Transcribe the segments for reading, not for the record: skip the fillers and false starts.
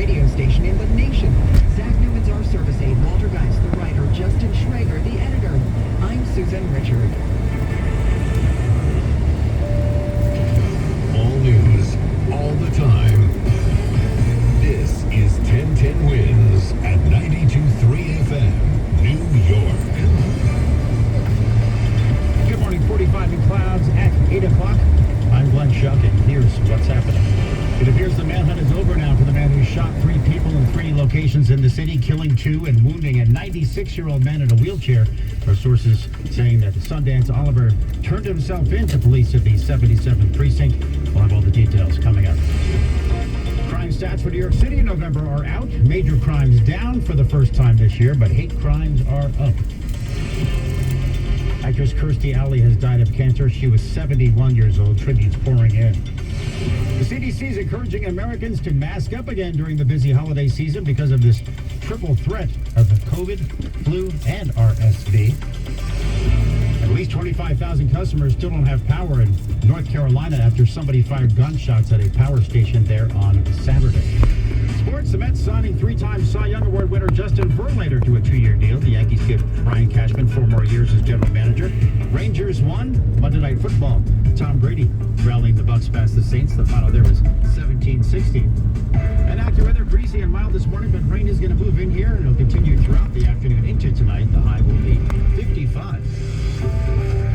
radio station in the nation. Zach Newman's our service aide, Walter Geist, the writer, Justin Schrager, the editor. I'm Susan Richard. All news, all the time. This is 1010 Wins at 92.3 FM, New York. Good morning, 45 in clouds at 8 o'clock. I'm Glenn Shuck, and here's what's happening. It appears the manhunt is over now for the man who shot 3 people in 3 locations in the city, killing 2 and wounding a 96-year-old man in a wheelchair. Our sources saying that Sundance Oliver turned himself in to police at the 77th precinct. We'll have all the details coming up. Crime stats for New York City in November are out. Major crimes down for the first time this year, but hate crimes are up. Actress Kirstie Alley has died of cancer. She was 71 years old. Tributes pouring in. The CDC is encouraging Americans to mask up again during the busy holiday season because of this triple threat of COVID, flu, and RSV. At least 25,000 customers still don't have power in North Carolina after somebody fired gunshots at a power station there on Saturday. Sports, the Mets signing 3-time Cy Young Award winner Justin Verlander to a 2-year deal. The Yankees give Brian Cashman 4 more years as general manager. Rangers won Monday Night Football. Tom Brady rallying the Bucs past the Saints. The final there was 17-16. And AccuWeather, breezy and mild this morning, but rain is going to move in here and it'll continue throughout the afternoon into tonight. The high will be 55.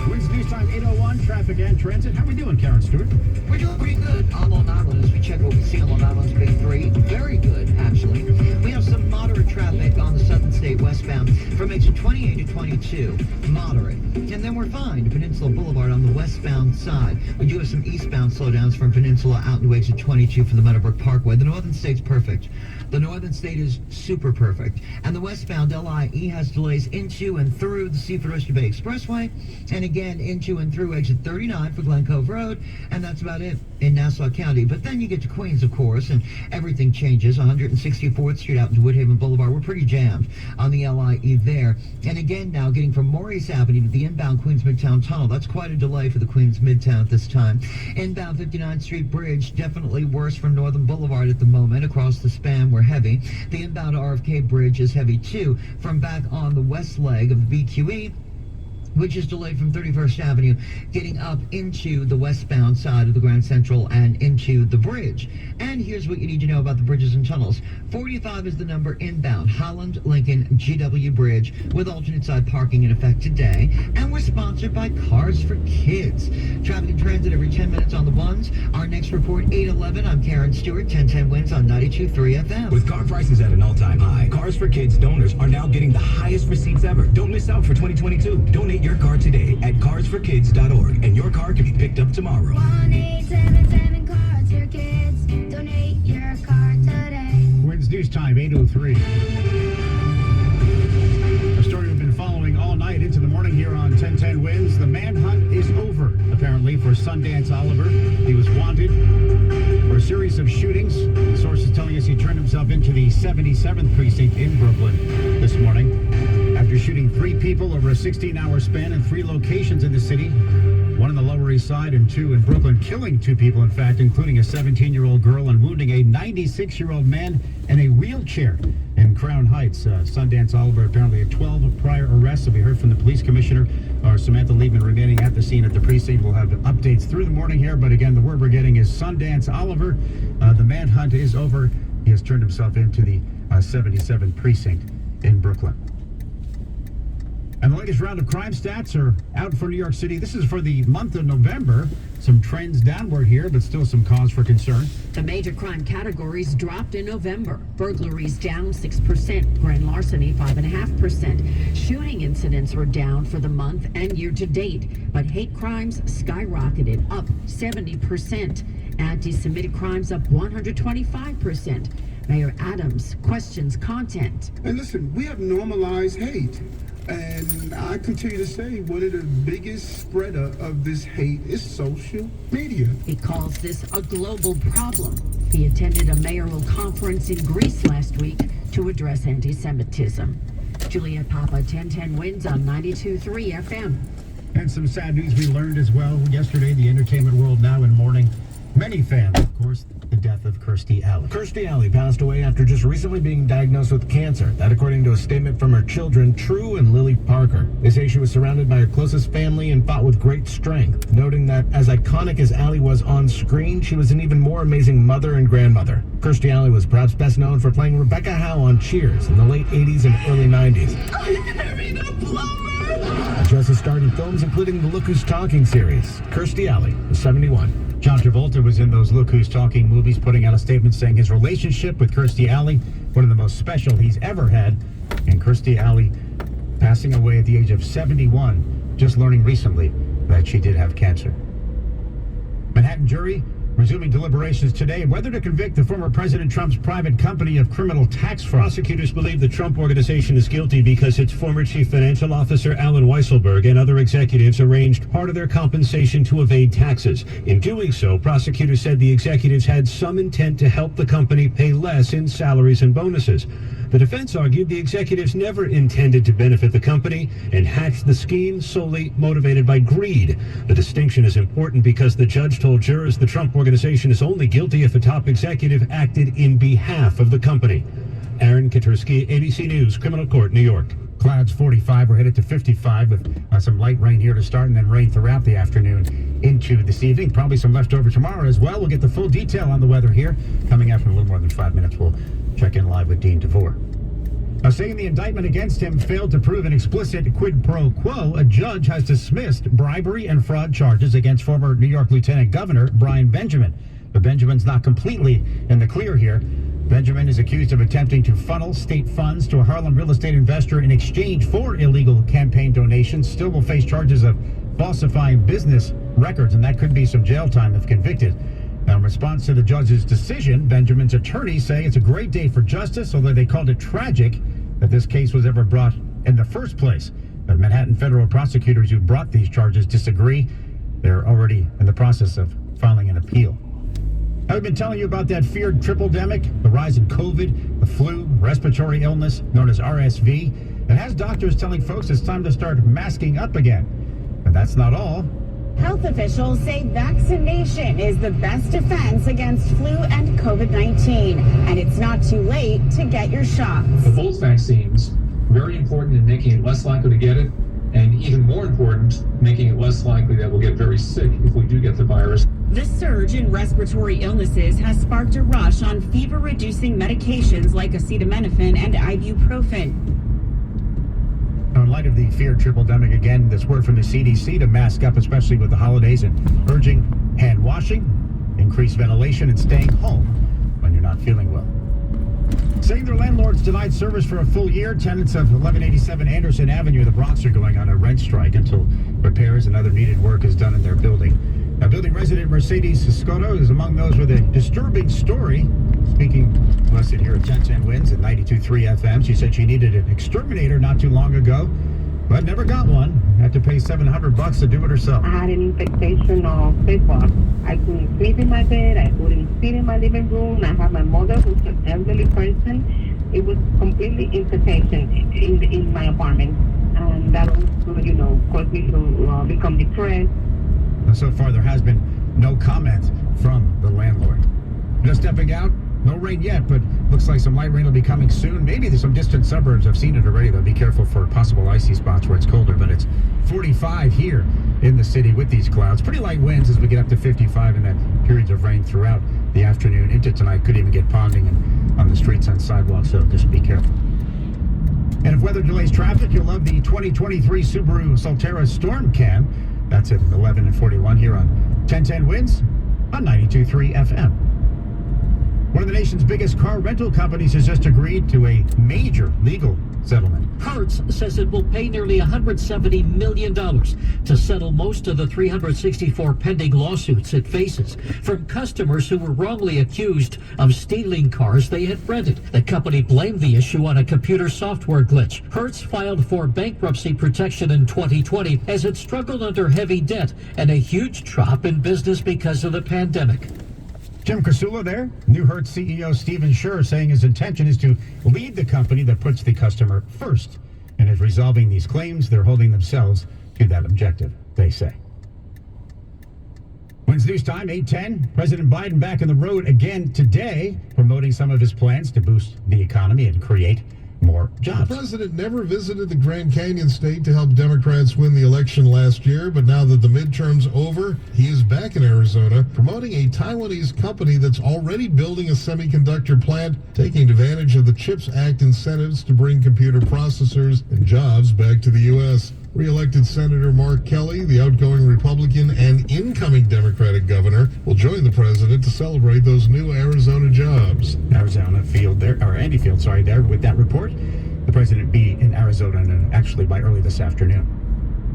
Winds News Time 8:01, traffic and transit. How are we doing, Karen Stewart? We're doing pretty good on Long Island as we check what we see on Long Island's Big 3. Very good, actually. We have some moderate traffic on the Southern State westbound from exit 28 to 22. Moderate. And then we're fine to Peninsula Boulevard on the westbound side. We do have some eastbound slowdowns from Peninsula out to exit 22 for the Meadowbrook Parkway. The Northern State's perfect. The Northern State is super perfect. And the westbound LIE has delays into and through the Seaford Oyster Bay Expressway, and again into and through exit 39 for Glen Cove Road, and that's about it in Nassau County. But then you get to Queens, of course, and everything changes. 164th Street out into Woodhaven Boulevard, we're pretty jammed on the LIE there. And again now, getting from Maurice Avenue to the inbound Queens Midtown Tunnel, that's quite a delay for the Queens Midtown at this time. Inbound 59th Street Bridge, definitely worse from Northern Boulevard at the moment. Across the span, we're heavy. The inbound RFK Bridge is heavy too from back on the west leg of the BQE, which is delayed from 31st Avenue, getting up into the westbound side of the Grand Central and into the bridge. And here's what you need to know about the bridges and tunnels. 45 is the number inbound, Holland, Lincoln, GW Bridge, with alternate side parking in effect today. And we're sponsored by Cars for Kids. Traffic and transit every 10 minutes on the ones. Our next report, 8:11. I'm Karen Stewart, 1010 Wins on 92.3 FM. With car prices at an all-time high, Cars for Kids donors are now getting the highest receipts ever. Don't miss out for 2022. Donate your car today at carsforkids.org, and your car can be picked up tomorrow. 1-877 Cars for Kids. Donate your car today. Wednesday News Time 8:03. A story we've been following all night into the morning here on 1010 Wins. The manhunt is over, apparently, for Sundance Oliver. He was wanted for a series of shootings. Sources telling us he turned himself into the 77th precinct in Brooklyn this morning after shooting 3 people over a 16-hour span in 3 locations in the city. 1 on the Lower East Side and 2 in Brooklyn, killing 2 people, in fact, including a 17-year-old girl, and wounding a 96-year-old man in a wheelchair in Crown Heights. Sundance Oliver apparently had 12 prior arrests. We heard from the police commissioner, Samantha Liebman, remaining at the scene at the precinct. We'll have updates through the morning here, but again, the word we're getting is Sundance Oliver. The manhunt is over. He has turned himself into the 77th precinct in Brooklyn. And the latest round of crime stats are out for New York City. This is for the month of November. Some trends downward here, but still some cause for concern. The major crime categories dropped in November. Burglaries down 6%, grand larceny 5.5%. Shooting incidents were down for the month and year to date, but hate crimes skyrocketed, up 70%. Anti-Semitic crimes up 125%. Mayor Adams questions content. And listen, we have normalized hate. And I continue to say one of the biggest spreader of this hate is social media. He calls this a global problem. He attended a mayoral conference in Greece last week to address anti-Semitism. Juliet Papa, 1010 Wins on 92.3 FM. And some sad news we learned as well yesterday. The entertainment world now in mourning many fans, of course, the death of Kirstie Alley. Kirstie Alley passed away after just recently being diagnosed with cancer. That according to a statement from her children, True and Lily Parker. They say she was surrounded by her closest family and fought with great strength, noting that as iconic as Alley was on screen, she was an even more amazing mother and grandmother. Kirstie Alley was perhaps best known for playing Rebecca Howe on Cheers in the late 80s and early 90s. She also starred in films including the Look Who's Talking series. Kirstie Alley was 71. John Travolta was in those Look Who's Talking movies, putting out a statement saying his relationship with Kirstie Alley, one of the most special he's ever had, and Kirstie Alley passing away at the age of 71, just learning recently that she did have cancer. Manhattan jury resuming deliberations today whether to convict the former President Trump's private company of criminal tax fraud. Prosecutors believe the Trump Organization is guilty because its former chief financial officer, Alan Weisselberg, and other executives arranged part of their compensation to evade taxes. In doing so, prosecutors said the executives had some intent to help the company pay less in salaries and bonuses. The defense argued the executives never intended to benefit the company and hatched the scheme solely motivated by greed. The distinction is important because the judge told jurors the Trump Organization is only guilty if a top executive acted in behalf of the company. Aaron Katursky, ABC News, Criminal Court, New York. Clouds 45, we're headed to 55 with some light rain here to start and then rain throughout the afternoon into this evening. Probably some leftover tomorrow as well. We'll get the full detail on the weather here. Coming up in a little more than 5 minutes, we'll check in live with Dean DeVore. Now, saying the indictment against him failed to prove an explicit quid pro quo, a judge has dismissed bribery and fraud charges against former New York Lieutenant Governor Brian Benjamin. But Benjamin's not completely in the clear here. Benjamin is accused of attempting to funnel state funds to a Harlem real estate investor in exchange for illegal campaign donations. Still will face charges of falsifying business records, and that could be some jail time if convicted. Now, in response to the judge's decision, Benjamin's attorneys say it's a great day for justice, although they called it tragic that this case was ever brought in the first place. But Manhattan federal prosecutors who brought these charges disagree. They're already in the process of filing an appeal. I've been telling you about that feared triple-demic, the rise in COVID, the flu, respiratory illness known as RSV. It has doctors telling folks it's time to start masking up again. But that's not all. Health officials say vaccination is the best defense against flu and COVID-19, and it's not too late to get your shots. Both vaccines, very important in making it less likely to get it, and even more important, making it less likely that we'll get very sick if we do get the virus. The surge in respiratory illnesses has sparked a rush on fever-reducing medications like acetaminophen and ibuprofen. In light of the feared triple-demic, again, this word from the CDC to mask up, especially with the holidays, and urging hand washing, increased ventilation, and staying home when you're not feeling well. Saying their landlords denied service for a full year, tenants of 1187 Anderson Avenue in the Bronx are going on a rent strike until repairs and other needed work is done in their building. Now, building resident Mercedes Scotto is among those with a disturbing story. Speaking to us here at 1010 Winds at 92.3 FM, she said she needed an exterminator not too long ago, but never got one. Had to pay $700 to do it herself. I had an infestation of bedbugs. I couldn't sleep in my bed. I couldn't sit in my living room. I have my mother, who's an elderly person. It was completely infestation in my apartment, and that also, caused me to become depressed. So far, there has been no comment from the landlord. Just stepping out. No rain yet, but looks like some light rain will be coming soon. Maybe there's some distant suburbs. I've seen it already, though. Be careful for possible icy spots where it's colder, but it's 45 here in the city with these clouds. Pretty light winds as we get up to 55, and then periods of rain throughout the afternoon into tonight. Could even get ponding on the streets and sidewalks, so just be careful. And if weather delays traffic, you'll love the 2023 Subaru Solterra Storm Cam. That's at 11 and 41 here on 1010 Winds on 92.3 FM. One of the nation's biggest car rental companies has just agreed to a major legal settlement. Hertz says it will pay nearly $170 million to settle most of the 364 pending lawsuits it faces from customers who were wrongly accused of stealing cars they had rented. The company blamed the issue on a computer software glitch. Hertz filed for bankruptcy protection in 2020 as it struggled under heavy debt and a huge drop in business because of the pandemic. Jim Krasula there, new Hertz CEO Stephen Scherr saying his intention is to lead the company that puts the customer first. And as resolving these claims, they're holding themselves to that objective, they say. Wednesday News Time, 8:10. President Biden back on the road again today, promoting some of his plans to boost the economy and create more jobs. The president never visited the Grand Canyon State to help Democrats win the election last year, but now that the midterm's over, he is back in Arizona promoting a Taiwanese company that's already building a semiconductor plant, taking advantage of the CHIPS Act incentives to bring computer processors and jobs back to the U.S. Re-elected Senator Mark Kelly, the outgoing Republican and incoming Democratic governor, will join the president to celebrate those new Arizona jobs. Arizona Field there, or Andy Field, sorry, there with that report. The president be in Arizona actually by early this afternoon.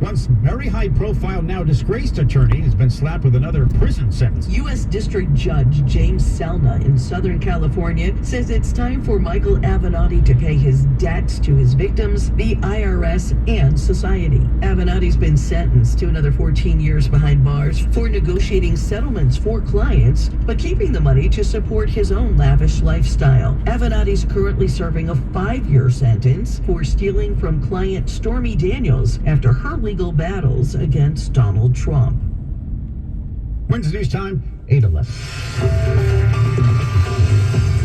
Once very high-profile, now disgraced attorney has been slapped with another prison sentence. U.S. District Judge James Selna in Southern California says it's time for Michael Avenatti to pay his debts to his victims, the IRS, and society. Avenatti's been sentenced to another 14 years behind bars for negotiating settlements for clients, but keeping the money to support his own lavish lifestyle. Avenatti's currently serving a 5-year sentence for stealing from client Stormy Daniels after her legal battles against Donald Trump. Wednesday News Time, 8:11.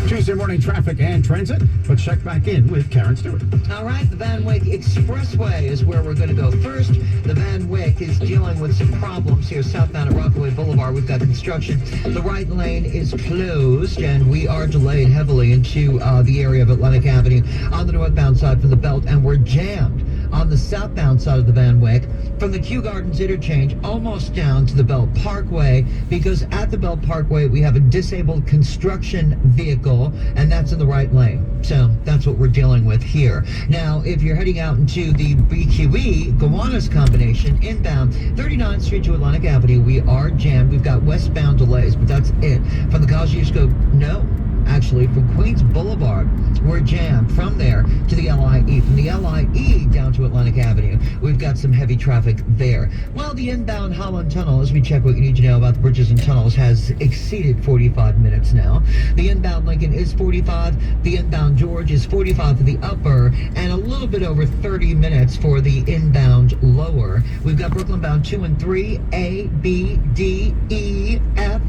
Tuesday morning traffic and transit. Let's check back in with Karen Stewart. All right, the Van Wyck Expressway is where we're going to go first. The Van Wyck is dealing with some problems here southbound at Rockaway Boulevard. We've got construction. The right lane is closed, and we are delayed heavily into the area of Atlantic Avenue on the northbound side from the Belt, and we're jammed on the southbound side of the Van Wyck from the Kew Gardens interchange almost down to the Belt Parkway, because at the Belt Parkway we have a disabled construction vehicle, and that's in the right lane. So that's what we're dealing with here. Now, if you're heading out into the BQE Gowanus combination inbound 39th Street to Atlantic Avenue, we are jammed. We've got westbound delays, but that's it. From the Kosciuszko, no. Actually, from Queens Boulevard, we're jammed from there to the LIE. From the LIE down to Atlantic Avenue, we've got some heavy traffic there. Well, the inbound Holland Tunnel, as we check what you need to know about the bridges and tunnels, has exceeded 45 minutes now. The inbound Lincoln is 45. The inbound George is 45 for the upper, and a little bit over 30 minutes for the inbound lower. We've got Brooklyn bound 2 and 3, A, B, D, E, F,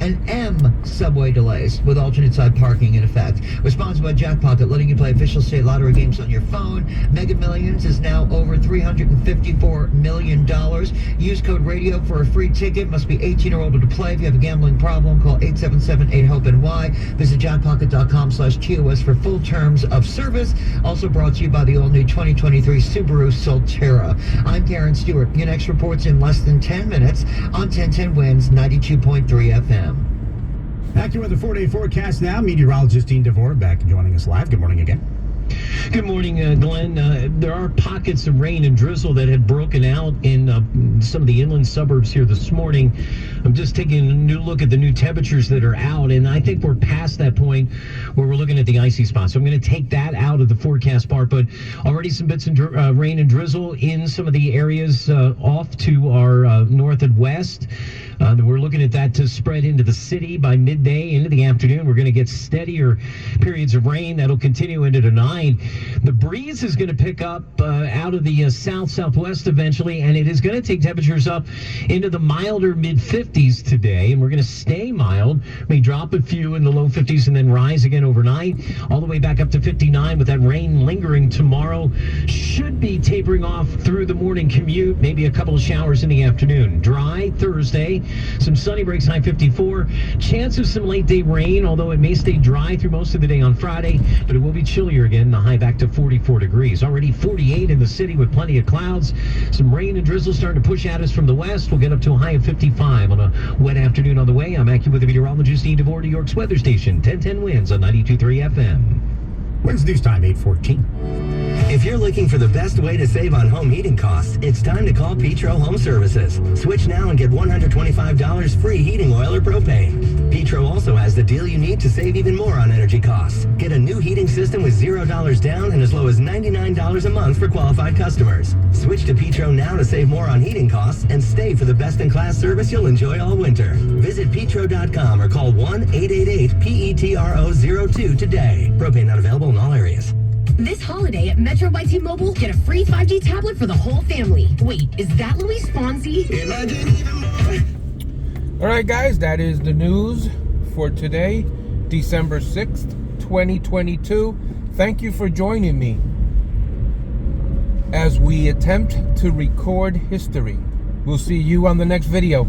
and M subway delays with alternate side parking in effect. We're sponsored by Jackpocket, letting you play official state lottery games on your phone. Mega Millions is now over $354 million. Use code RADIO for a free ticket. Must be 18 or older to play. If you have a gambling problem, call 877-8-HOPE-NY. Visit jackpocket.com/TOS for full terms of service. Also brought to you by the all-new 2023 Subaru Solterra. I'm Karen Stewart. Your next report's in less than 10 minutes on 1010 Wins 92.3 FM. AccuWeather 4-day forecast now. Meteorologist Dean DeVore back joining us live. Good morning again. Good morning, Glenn. There are pockets of rain and drizzle that have broken out in some of the inland suburbs here this morning. I'm just taking a new look at the new temperatures that are out, and I think we're past that point where we're looking at the icy spots. So I'm going to take that out of the forecast part, but already some bits of rain and drizzle in some of the areas off to our north and west. We're looking at that to spread into the city by midday, into the afternoon. We're going to get steadier periods of rain. That'll continue into tonight. The breeze is going to pick up out of the southwest eventually, and it is going to take temperatures up into the milder mid-50s today, and we're going to stay mild. May drop a few in the low 50s and then rise again overnight, all the way back up to 59 with that rain lingering tomorrow. Should be tapering off through the morning commute, maybe a couple of showers in the afternoon. Dry Thursday, some sunny breaks, high 54. Chance of some late-day rain, although it may stay dry through most of the day on Friday, but it will be chillier again, the high back to 44 degrees. Already 48 in the city with plenty of clouds. Some rain and drizzle starting to push at us from the west. We'll get up to a high of 55 on a wet afternoon on the way. I'm AccuWeather meteorologist Dean DeVore, New York's weather station, 1010 Winds on 92.3 FM. Wednesday News Time, 8:14. If you're looking for the best way to save on home heating costs, it's time to call Petro Home Services. Switch now and get $125 free heating oil or propane. Petro also has the deal you need to save even more on energy costs. Get a new heating system with $0 down and as low as $99 a month for qualified customers. Switch to Petro now to save more on heating costs and stay for the best-in-class service you'll enjoy all winter. Visit petro.com or call 1-888-PETRO02 today. Propane not available in all areas. This holiday at Metro by T-Mobile, get a free 5G tablet for the whole family. Wait, is that Luis Fonsi? All right, guys, that is the news for today, December 6th, 2022. Thank you for joining me as we attempt to record history. We'll see you on the next video.